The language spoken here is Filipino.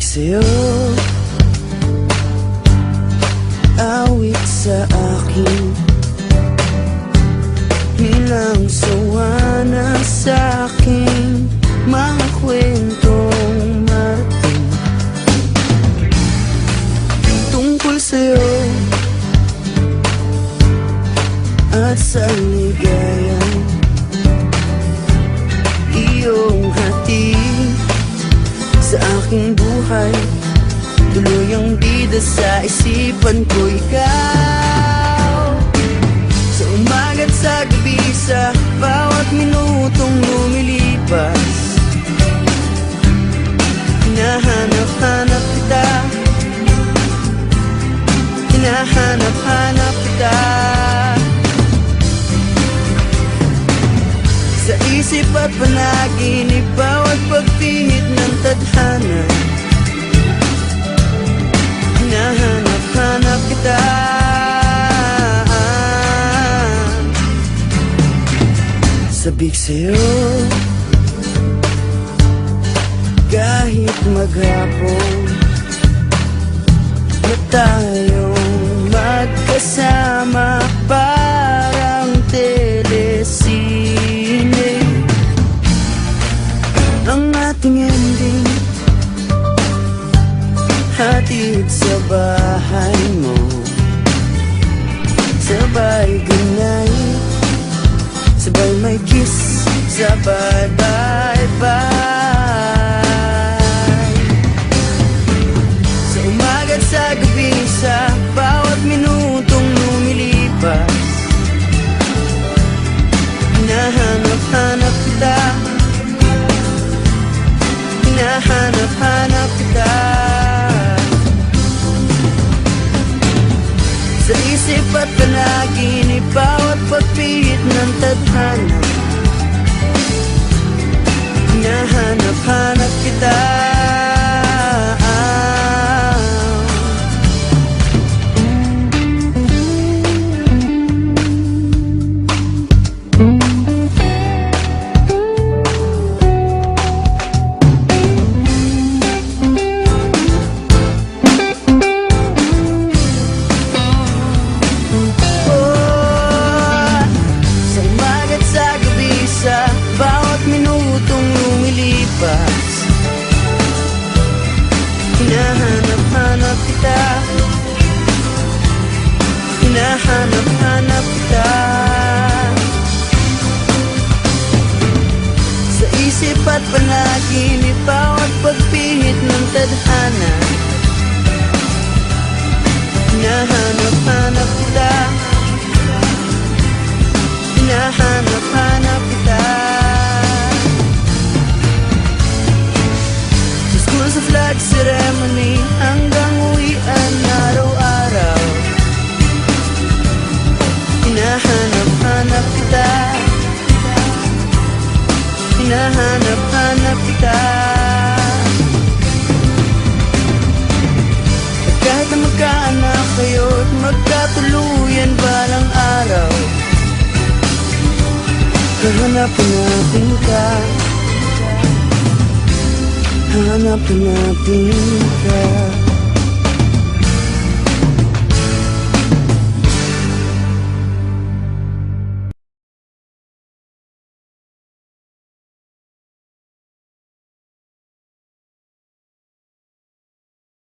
Sabik sa'yo, awit sa akin, bilang sawa na sa'king mga kwentong marating tungkol sa'yo at sa ligayang iyong hatid sa aking buhay. Tuluyang bida sa isipan ko ikaw, sa umaga't sa gabi, sa bawat minutong lumilipas. Hinahanap-hanap kita, hinahanap-hanap kita, sa isip at panaginip, bawat pagpihit ng tadhana. Hinahanap-hanap kita, sabik sa'yo, kahit maghapon na tayong magkasama, parang telesine ang ating ending. Hatid sa bahay mo, sabay ganay, sabay may kiss, sabay bye-bye. Sa umaga't sa gabi, sa bawat minutong lumilipas, hinahanap-hanap kita, hinahanap-hanap kita, sa isip at panaginip, bawat pagpihit ng tadhana. Hinahanap-hanap kita, hinahanap-hanap kita, hinahanap-hanap kita, sa isip at panaginip, bawat pagpihit ng tadhana. Hinahanap-hanap kita, hinahanap-hanap kita, sa flag ceremony hanggang uwian araw-araw. Hinahanap-hanap kita, hinahanap-hanap kita, at kahit na magkaanak kayo't magkatuluyan balang araw, hahanap-hanapin ka, hahanap-hanapin ka.